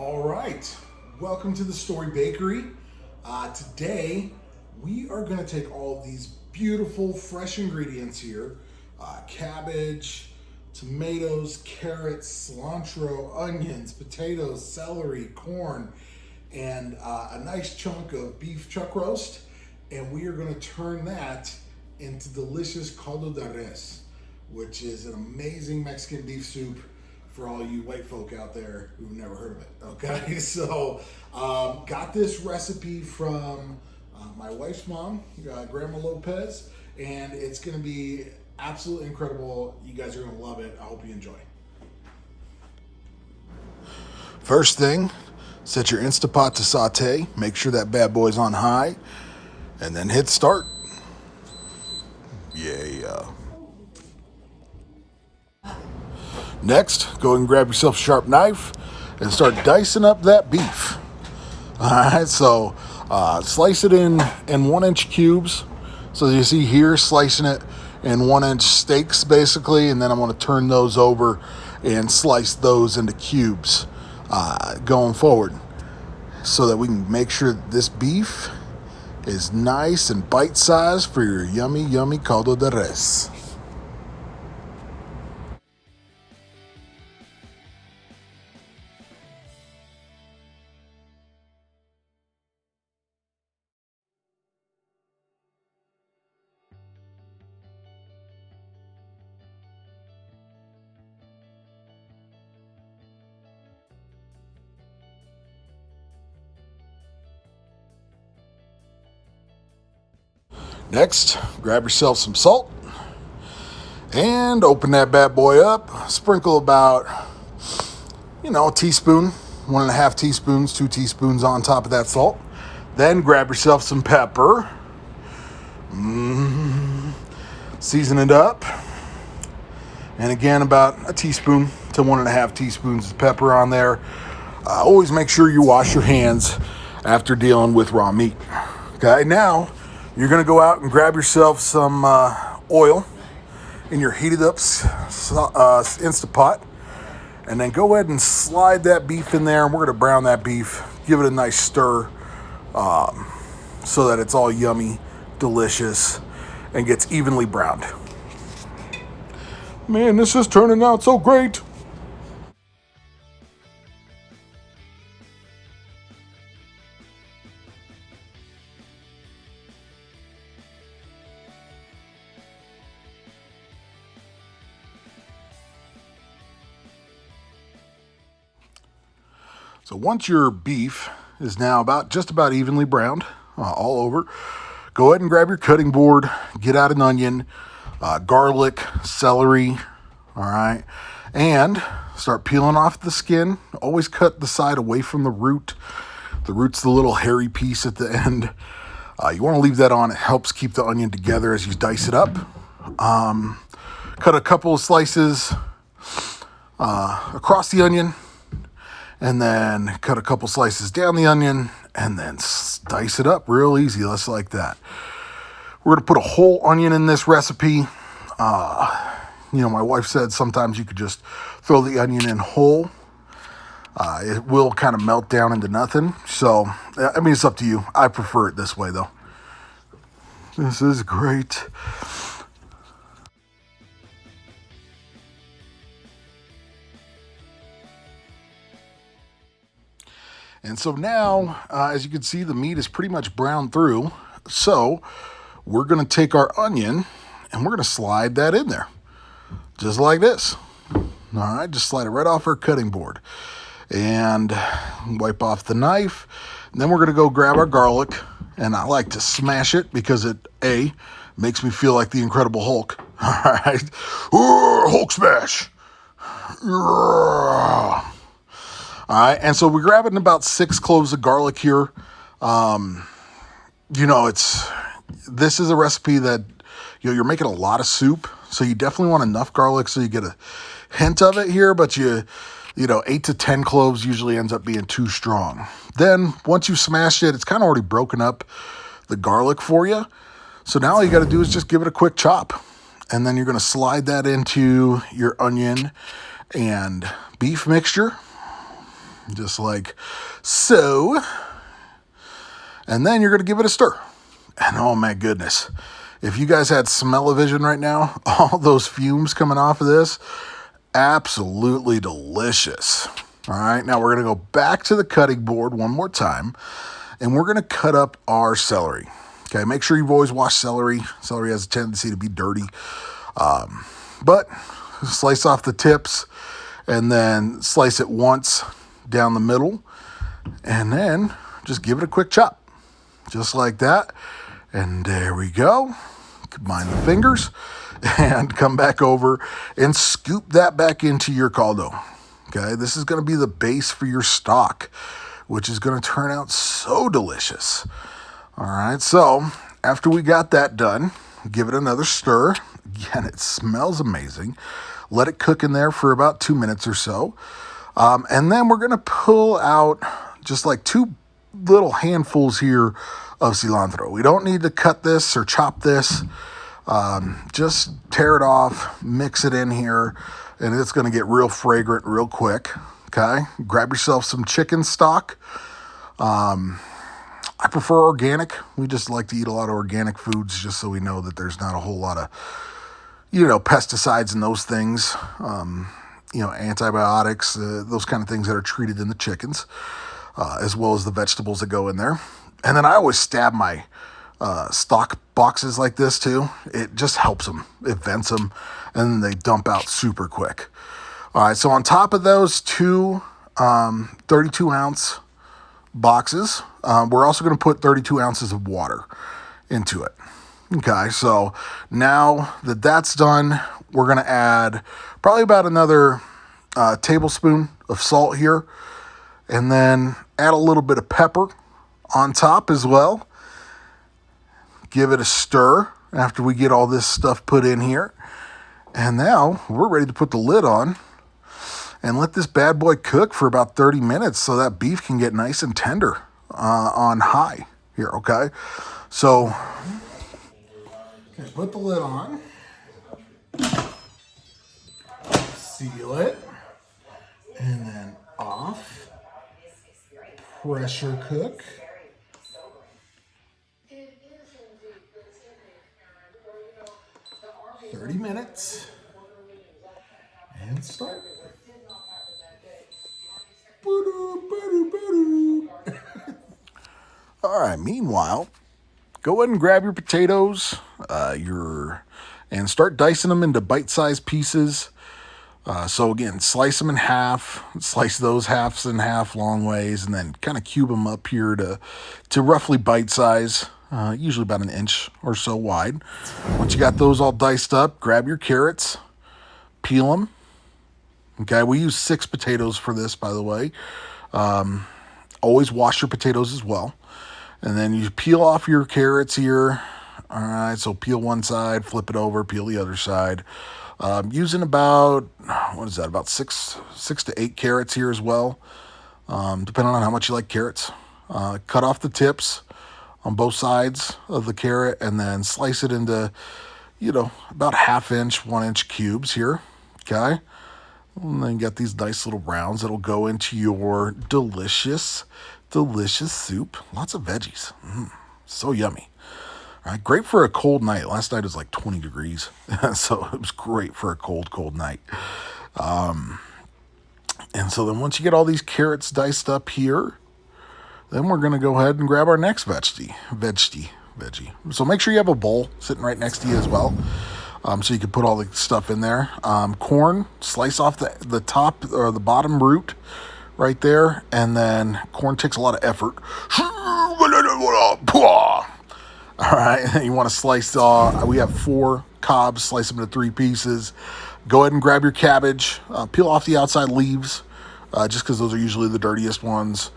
All right, welcome to the Story Bakery. Today, we are going to take all of these beautiful fresh ingredients here, cabbage, tomatoes, carrots, cilantro, onions, potatoes, celery, corn, and a nice chunk of beef chuck roast, and we are going to turn that into delicious caldo de res, which is an amazing Mexican beef soup for all you white folk out there who've never heard of it. Okay, so got this recipe from my wife's mom, Grandma Lopez, and it's going to be absolutely incredible. You guys are going to love it. I hope you enjoy. First thing, set your Instapot to saute. Make sure that bad boy's on high, and then hit start. Yeah. Next, go ahead and grab yourself a sharp knife and start dicing up that beef. All right, so slice it in 1-inch cubes. So you see here, slicing it in 1-inch steaks basically, and then I'm going to turn those over and slice those into cubes going forward, so that we can make sure that this beef is nice and bite-sized for your yummy, yummy caldo de res. Next, grab yourself some salt and open that bad boy up. Sprinkle about, a teaspoon, 1.5 teaspoons, 2 teaspoons on top of that salt. Then grab yourself some pepper. Season it up. And again, about a teaspoon to 1.5 teaspoons of pepper on there. Always make sure you wash your hands after dealing with raw meat. Okay, now you're going to go out and grab yourself some oil in your heated up Instapot, and then go ahead and slide that beef in there, and we're going to brown that beef, give it a nice stir so that it's all yummy, delicious, and gets evenly browned. Man, this is turning out so great. So once your beef is now just about evenly browned all over, go ahead and grab your cutting board, get out an onion, garlic, celery, all right, and start peeling off the skin. Always cut the side away from the root. The root's the little hairy piece at the end. You want to leave that on. It helps keep the onion together as you dice it up. Cut a couple of slices across the onion, and then cut a couple slices down the onion, and then dice it up real easy, just like that. We're going to put a whole onion in this recipe. My wife said sometimes you could just throw the onion in whole. It will kind of melt down into nothing. So, it's up to you. I prefer it this way, though. This is great. And so now, as you can see, the meat is pretty much browned through. So we're going to take our onion and we're going to slide that in there. Just like this. All right, just slide it right off our cutting board. And wipe off the knife. And then we're going to go grab our garlic. And I like to smash it because it, makes me feel like the Incredible Hulk. All right. Hulk smash. All right, and so we're grabbing about 6 cloves of garlic here. This is a recipe that you're making a lot of soup, so you definitely want enough garlic so you get a hint of it here. But 8 to 10 cloves usually ends up being too strong. Then once you've smashed it, it's kind of already broken up the garlic for you. So now all you got to do is just give it a quick chop, and then you're going to slide that into your onion and beef mixture. just like so. And then you're going to give it a stir. And oh my goodness, if you guys had smell-o-vision right now, all those fumes coming off of this, absolutely delicious. All right, now we're going to go back to the cutting board one more time, and we're going to cut up our celery. Okay, make sure you've always washed celery. Celery has a tendency to be dirty, but slice off the tips and then slice it once down the middle, and then just give it a quick chop. Just like that. And there we go. Combine the fingers and come back over and scoop that back into your caldo. Okay, this is going to be the base for your stock, which is going to turn out so delicious. All right, so after we got that done, give it another stir. Again, it smells amazing. Let it cook in there for about 2 minutes or so. And then we're going to pull out just like 2 little handfuls here of cilantro. We don't need to cut this or chop this. Just tear it off, mix it in here, and it's going to get real fragrant real quick. Okay, grab yourself some chicken stock. I prefer organic. We just like to eat a lot of organic foods just so we know that there's not a whole lot of, pesticides and those things, antibiotics, those kind of things that are treated in the chickens, as well as the vegetables that go in there. And then I always stab my stock boxes like this too. It just helps them. It vents them, and then they dump out super quick. All right, so on top of those 2 32-ounce boxes, we're also going to put 32 ounces of water into it. Okay, so now that that's done, we're going to add probably about another tablespoon of salt here, and then add a little bit of pepper on top as well. Give it a stir after we get all this stuff put in here. And now we're ready to put the lid on and let this bad boy cook for about 30 minutes so that beef can get nice and tender on high here, okay? So, okay, put the lid on. Seal it. And then off. Pressure cook. 30 minutes. And start. All right, meanwhile, go ahead and grab your potatoes, and start dicing them into bite-sized pieces. So again, slice them in half, slice those halves in half long ways, and then kind of cube them up here to roughly bite size, usually about 1 inch or so wide. Once you got those all diced up, grab your carrots, peel them. Okay, we use 6 potatoes for this, by the way. Always wash your potatoes as well. And then you peel off your carrots here. All right, so peel one side, flip it over, peel the other side. Using about, about 6 to 8 carrots here as well, depending on how much you like carrots. Cut off the tips on both sides of the carrot and then slice it into, about 1/2 inch, 1 inch cubes here, okay? And then you got these nice little rounds that'll go into your delicious, delicious soup. Lots of veggies. So yummy. All right, great for a cold night. Last night was like 20 degrees, so it was great for a cold, cold night. And so then once you get all these carrots diced up here, then we're going to go ahead and grab our next veggie. So make sure you have a bowl sitting right next to you as well, so you can put all the stuff in there. Corn, slice off the top or the bottom root right there, and then corn takes a lot of effort. All right, you want to slice, we have 4 cobs, slice them into 3 pieces. Go ahead and grab your cabbage, peel off the outside leaves, just because those are usually the dirtiest ones.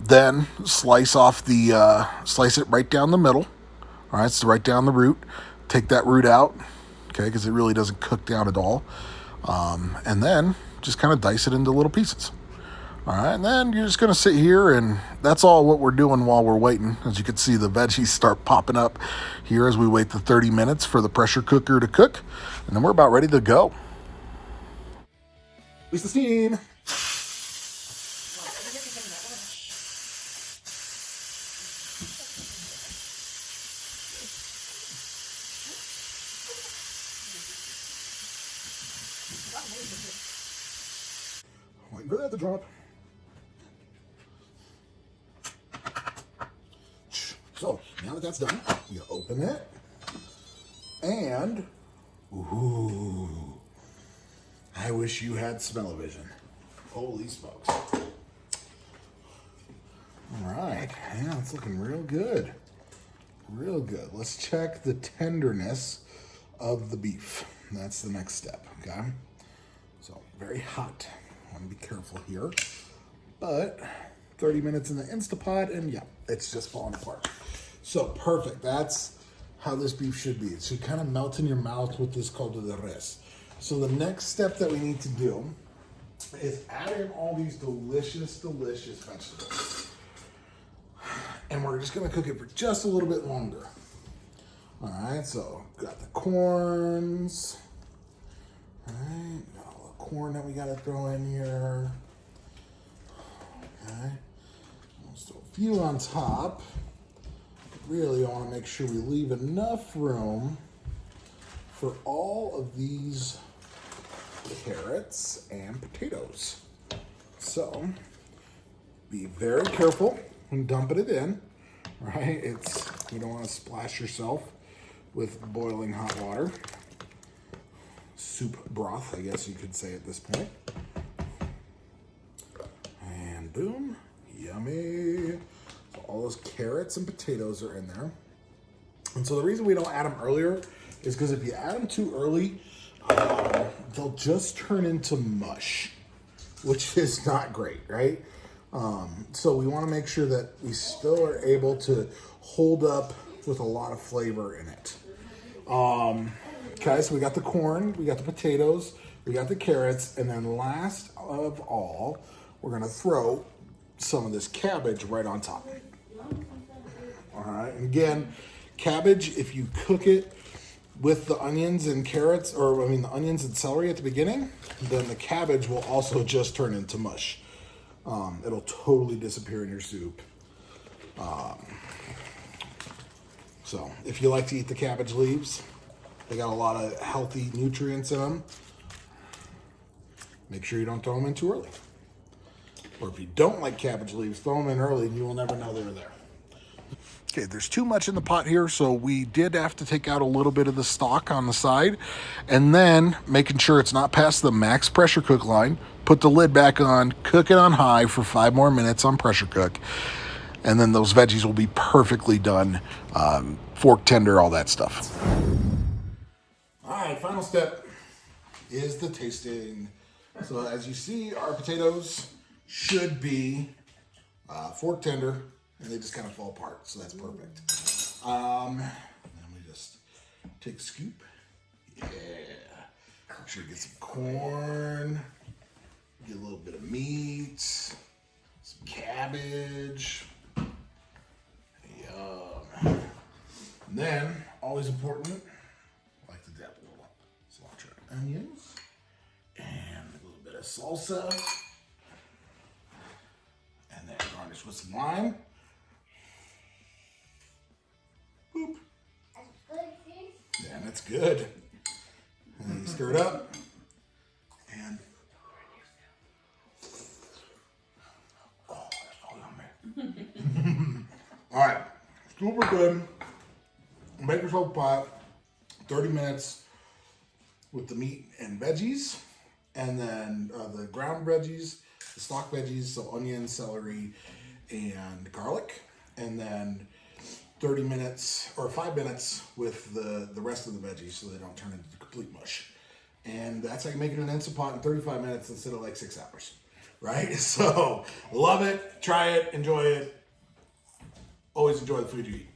Then slice it right down the middle. All right, so right down the root. Take that root out, okay, because it really doesn't cook down at all. And then just kind of dice it into little pieces. All right, and then you're just going to sit here, and that's all what we're doing while we're waiting. As you can see, the veggies start popping up here as we wait the 30 minutes for the pressure cooker to cook, and then we're about ready to go. Release the steam. Waiting for that to drop. So now that that's done, you open it, and ooh, I wish you had smell-o-vision. Holy smokes! All right, yeah, it's looking real good, real good. Let's check the tenderness of the beef. That's the next step. Okay, so very hot. I want to be careful here, but 30 minutes in the Instapot, and yeah, it's just falling apart. So perfect. That's how this beef should be. It should kind of melt in your mouth with this caldo de res. So the next step that we need to do is add in all these delicious, delicious vegetables. And we're just gonna cook it for just a little bit longer. All right, so got the corns. All right, got all the corn that we gotta throw in here. Okay, let's throw a few on top. Really want to make sure we leave enough room for all of these carrots and potatoes. So be very careful when dumping it in, right? You don't want to splash yourself with boiling hot water. Soup broth, I guess you could say at this point. And boom, yummy. So all those carrots and potatoes are in there. And so the reason we don't add them earlier is because if you add them too early, they'll just turn into mush, which is not great, right? So we want to make sure that we still are able to hold up with a lot of flavor in it. Okay, so we got the corn, we got the potatoes, we got the carrots, and then last of all, we're gonna throw some of this cabbage right on top. All right, and again, cabbage, if you cook it with the onions and carrots, or I mean the onions and celery at the beginning, then the cabbage will also just turn into mush. It'll totally disappear in your soup. So if you like to eat the cabbage leaves, they got a lot of healthy nutrients in them. Make sure you don't throw them in too early. Or if you don't like cabbage leaves, throw them in early and you will never know they're there. Okay, there's too much in the pot here, so we did have to take out a little bit of the stock on the side, and then making sure it's not past the max pressure cook line, put the lid back on, cook it on high for 5 more minutes on pressure cook, and then those veggies will be perfectly done, fork tender, all that stuff. All right, final step is the tasting. So as you see, our potatoes should be fork tender, and they just kind of fall apart, so that's perfect. Then we just take a scoop. Yeah. Make sure you get some corn, get a little bit of meat, some cabbage. Yum. And then, always important, I like to dab a little cilantro and onions, and a little bit of salsa, and then garnish with some lime. Boop. Yeah, and that's good. And then you stir it up. And oh, that's so yummy. All right, super good. Make yourself a pot. 30 minutes with the meat and veggies, and then the ground veggies, the stock veggies, so onion, celery, and garlic, and then 30 minutes or 5 minutes with the rest of the veggies so they don't turn into complete mush. And that's how you make it in an Instant Pot in 35 minutes instead of like 6 hours, right? So love it, try it, enjoy it. Always enjoy the food you eat.